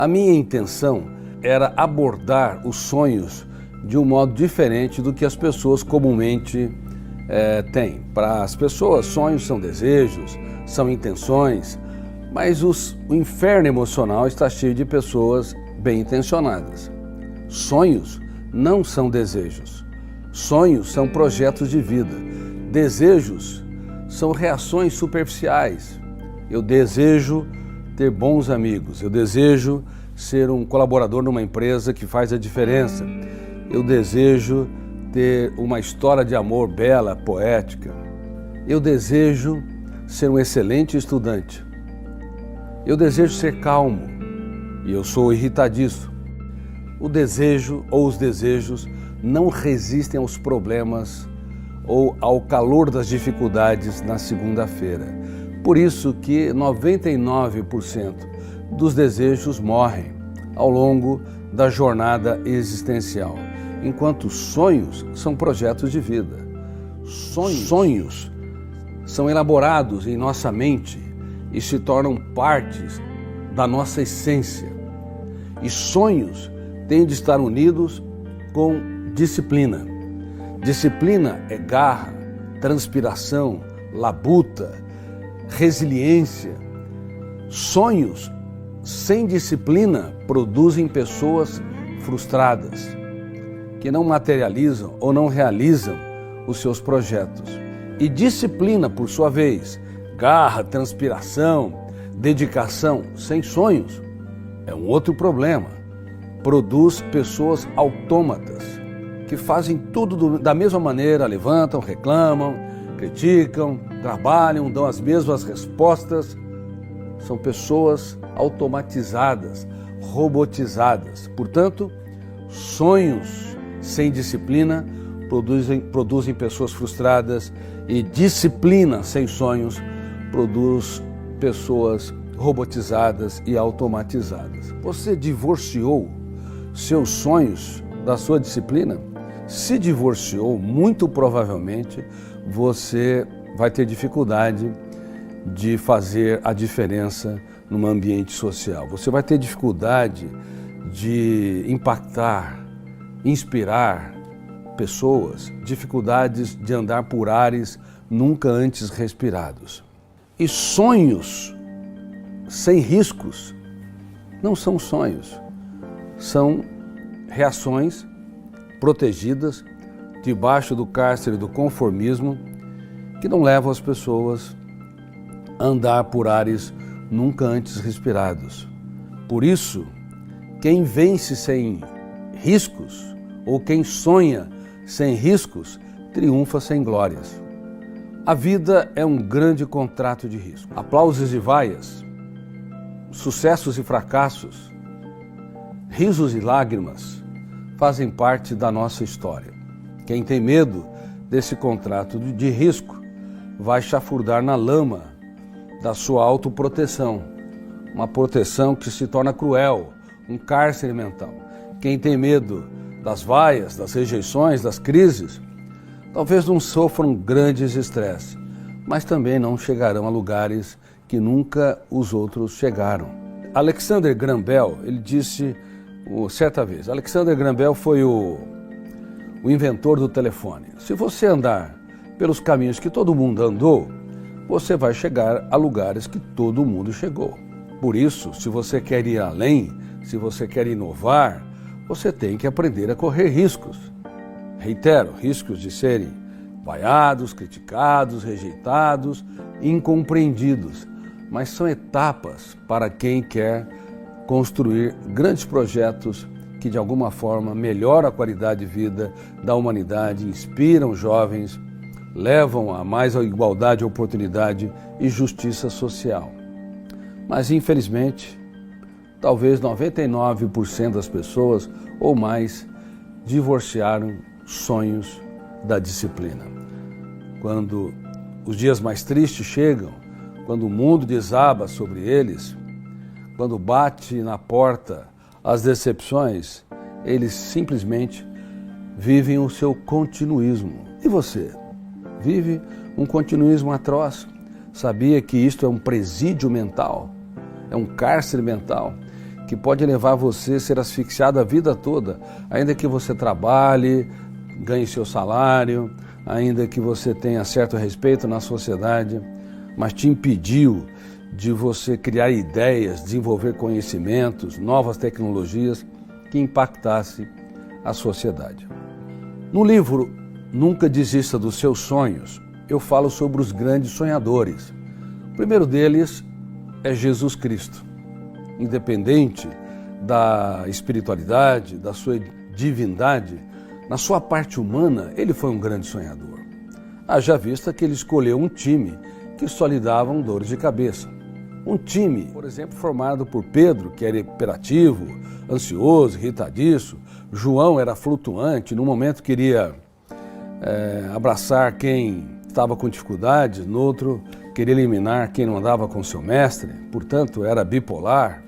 A minha intenção era abordar os sonhos de um modo diferente do que as pessoas comumente têm. Para as pessoas, sonhos são desejos, são intenções, mas o inferno emocional está cheio de pessoas bem intencionadas. Sonhos não são desejos. Sonhos são projetos de vida. Desejos são reações superficiais. Eu desejo ter bons amigos. Eu desejo ser um colaborador numa empresa que faz a diferença. Eu desejo ter uma história de amor bela, poética. Eu desejo ser um excelente estudante. Eu desejo ser calmo e eu sou irritadiço. O desejo ou os desejos não resistem aos problemas ou ao calor das dificuldades na segunda-feira. Por isso que 99% dos desejos morrem ao longo da jornada existencial, enquanto sonhos são projetos de vida. Sonhos são elaborados em nossa mente e se tornam partes da nossa essência. E sonhos têm de estar unidos com disciplina. Disciplina é garra, transpiração, labuta, resiliência. Sonhos sem disciplina produzem pessoas frustradas, que não materializam ou não realizam os seus projetos. E disciplina, por sua vez, garra, transpiração, dedicação sem sonhos, é um outro problema. Produz pessoas autômatas, que fazem tudo da mesma maneira, levantam, reclamam, criticam, trabalham, dão as mesmas respostas. São pessoas automatizadas, robotizadas. Portanto, sonhos sem disciplina produzem pessoas frustradas e disciplina sem sonhos produz pessoas robotizadas e automatizadas. Você divorciou seus sonhos da sua disciplina? Se divorciou, muito provavelmente você vai ter dificuldade de fazer a diferença num ambiente social. Você vai ter dificuldade de impactar, inspirar pessoas, dificuldades de andar por ares nunca antes respirados. E sonhos sem riscos não são sonhos, são reações protegidas debaixo do cárcere do conformismo que não levam as pessoas a andar por ares nunca antes respirados. Por isso, quem vence sem riscos ou quem sonha sem riscos triunfa sem glórias. A vida é um grande contrato de risco. Aplausos e vaias, sucessos e fracassos, risos e lágrimas fazem parte da nossa história. Quem tem medo desse contrato de risco vai chafurdar na lama da sua autoproteção, uma proteção que se torna cruel, um cárcere mental. Quem tem medo das vaias, das rejeições, das crises, talvez não sofram grandes estresses, mas também não chegarão a lugares que nunca os outros chegaram. Alexander Graham Bell, ele disse certa vez, Alexander Graham Bell foi o inventor do telefone. Se você andar pelos caminhos que todo mundo andou, você vai chegar a lugares que todo mundo chegou. Por isso, se você quer ir além, se você quer inovar, você tem que aprender a correr riscos. Reitero, riscos de serem vaiados, criticados, rejeitados, incompreendidos. Mas são etapas para quem quer construir grandes projetos que de alguma forma melhoram a qualidade de vida da humanidade, inspiram jovens, levam a mais a igualdade, oportunidade e justiça social. Mas infelizmente, talvez 99% das pessoas ou mais divorciaram sonhos da disciplina. Quando os dias mais tristes chegam, quando o mundo desaba sobre eles, quando bate na porta as decepções, eles simplesmente vivem o seu continuismo. E você? Vive um continuismo atroz? Sabia que isto é um presídio mental? É um cárcere mental que pode levar você a ser asfixiado a vida toda, ainda que você trabalhe, ganhe seu salário, ainda que você tenha certo respeito na sociedade, mas te impediu de você criar ideias, desenvolver conhecimentos, novas tecnologias que impactasse a sociedade. No livro Nunca Desista dos Seus Sonhos, eu falo sobre os grandes sonhadores. O primeiro deles é Jesus Cristo. Independente da espiritualidade, da sua divindade, na sua parte humana, ele foi um grande sonhador. Haja vista que ele escolheu um time que só lhe davam dores de cabeça. Um time, por exemplo, formado por Pedro, que era hiperativo, ansioso, irritadiço. João era flutuante, no momento queria abraçar quem estava com dificuldades, no outro queria eliminar quem não andava com seu mestre, portanto era bipolar,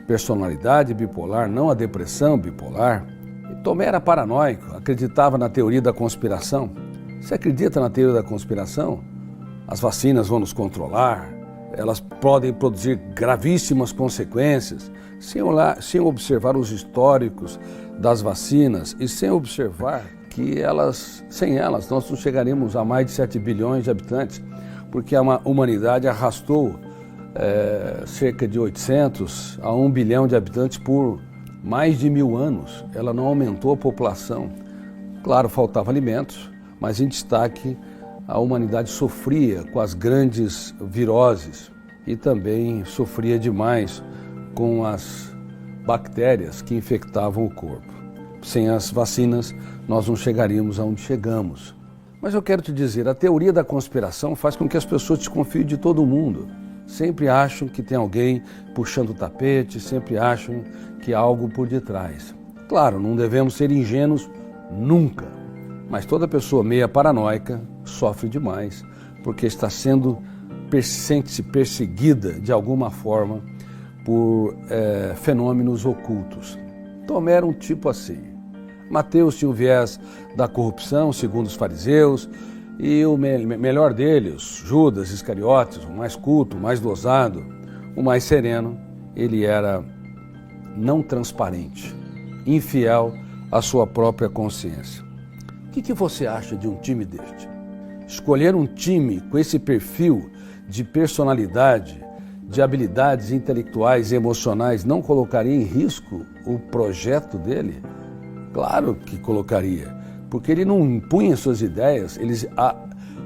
personalidade bipolar, não a depressão bipolar. E Tomé era paranoico, acreditava na teoria da conspiração. Você acredita na teoria da conspiração? As vacinas vão nos controlar, elas podem produzir gravíssimas consequências, sem observar os históricos das vacinas e sem observar que sem elas nós não chegaremos a mais de 7 bilhões de habitantes, porque a humanidade arrastou cerca de 800 a 1 bilhão de habitantes por mais de 1000 anos. Ela não aumentou a população. Claro, faltava alimentos, mas em destaque a humanidade sofria com as grandes viroses e também sofria demais com as bactérias que infectavam o corpo. Sem as vacinas, nós não chegaríamos aonde chegamos. Mas eu quero te dizer, a teoria da conspiração faz com que as pessoas desconfiem de todo mundo. Sempre acham que tem alguém puxando o tapete, sempre acham que há algo por detrás. Claro, não devemos ser ingênuos nunca, mas toda pessoa meia paranoica sofre demais, porque sente-se perseguida de alguma forma por fenômenos ocultos. Tomé era um tipo assim. Mateus tinha o viés da corrupção, segundo os fariseus, e o melhor deles, Judas Iscariotes, o mais culto, o mais dosado, o mais sereno, ele era não transparente, infiel à sua própria consciência. O que você acha de um time deste? Escolher um time com esse perfil de personalidade, de habilidades intelectuais e emocionais não colocaria em risco o projeto dele? Claro que colocaria, porque ele não impunha suas ideias,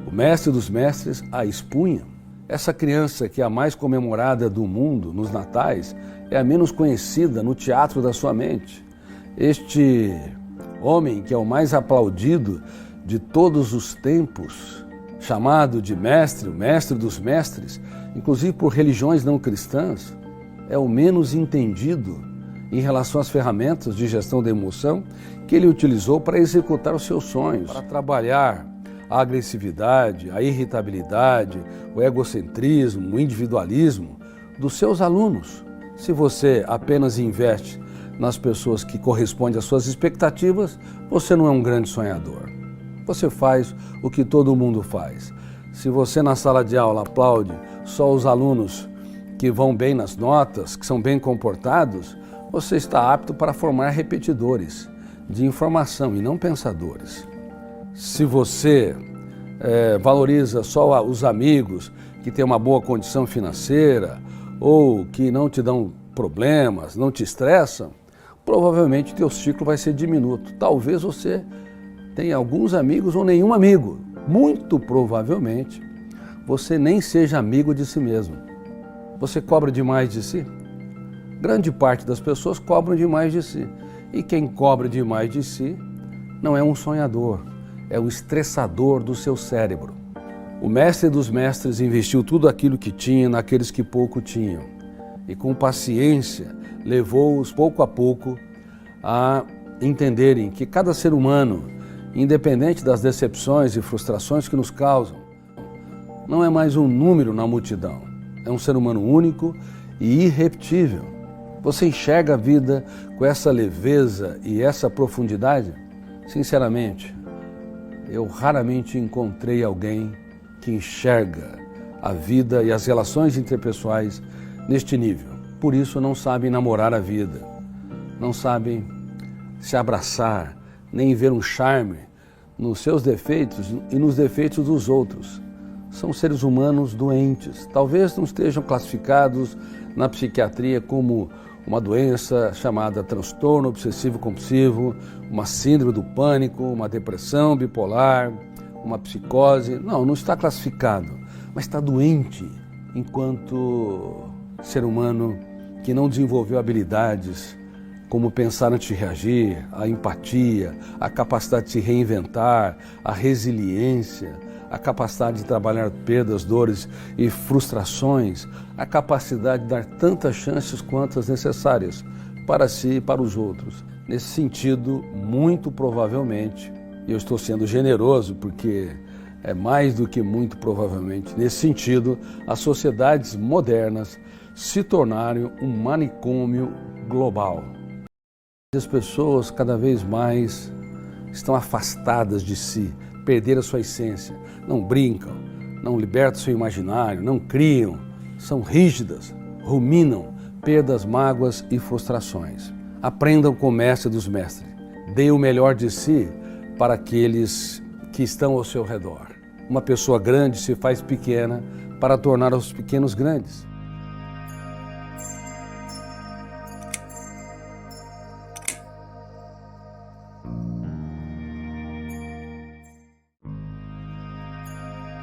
o mestre dos mestres a expunha. Essa criança que é a mais comemorada do mundo nos natais é a menos conhecida no teatro da sua mente. Este homem que é o mais aplaudido de todos os tempos, chamado de mestre, o mestre dos mestres, inclusive por religiões não cristãs, é o menos entendido em relação às ferramentas de gestão da emoção que ele utilizou para executar os seus sonhos, para trabalhar a agressividade, a irritabilidade, o egocentrismo, o individualismo dos seus alunos. Se você apenas investe nas pessoas que correspondem às suas expectativas, você não é um grande sonhador. Você faz o que todo mundo faz. Se você na sala de aula aplaude só os alunos que vão bem nas notas, que são bem comportados, você está apto para formar repetidores de informação e não pensadores. Se você valoriza só os amigos que têm uma boa condição financeira ou que não te dão problemas, não te estressam, provavelmente teu ciclo vai ser diminuto. Talvez você tenha alguns amigos ou nenhum amigo. Muito provavelmente você nem seja amigo de si mesmo. Você cobra demais de si? Grande parte das pessoas cobram demais de si. E quem cobra demais de si não é um sonhador, é um estressador do seu cérebro. O mestre dos mestres investiu tudo aquilo que tinha naqueles que pouco tinham. E com paciência levou-os pouco a pouco a entenderem que cada ser humano, independente das decepções e frustrações que nos causam, não é mais um número na multidão. É um ser humano único e irrepetível. Você enxerga a vida com essa leveza e essa profundidade? Sinceramente, eu raramente encontrei alguém que enxerga a vida e as relações interpessoais neste nível. por isso não sabem namorar a vida, não sabem se abraçar, nem ver um charme nos seus defeitos e nos defeitos dos outros. São seres humanos doentes, talvez não estejam classificados na psiquiatria como uma doença chamada transtorno obsessivo-compulsivo, uma síndrome do pânico, uma depressão bipolar, uma psicose. Não está classificado, mas está doente enquanto ser humano que não desenvolveu habilidades como pensar antes de reagir, a empatia, a capacidade de se reinventar, a resiliência, a capacidade de trabalhar perdas, dores e frustrações, a capacidade de dar tantas chances quantas necessárias para si e para os outros. Nesse sentido, muito provavelmente, e eu estou sendo generoso porque é mais do que muito provavelmente, nesse sentido, as sociedades modernas se tornaram um manicômio global. As pessoas cada vez mais estão afastadas de si, perderam a sua essência, não brincam, não libertam seu imaginário, não criam, são rígidas, ruminam perdas, mágoas e frustrações. Aprendam com o mestre dos mestres, dê o melhor de si para aqueles que estão ao seu redor. Uma pessoa grande se faz pequena para tornar os pequenos grandes.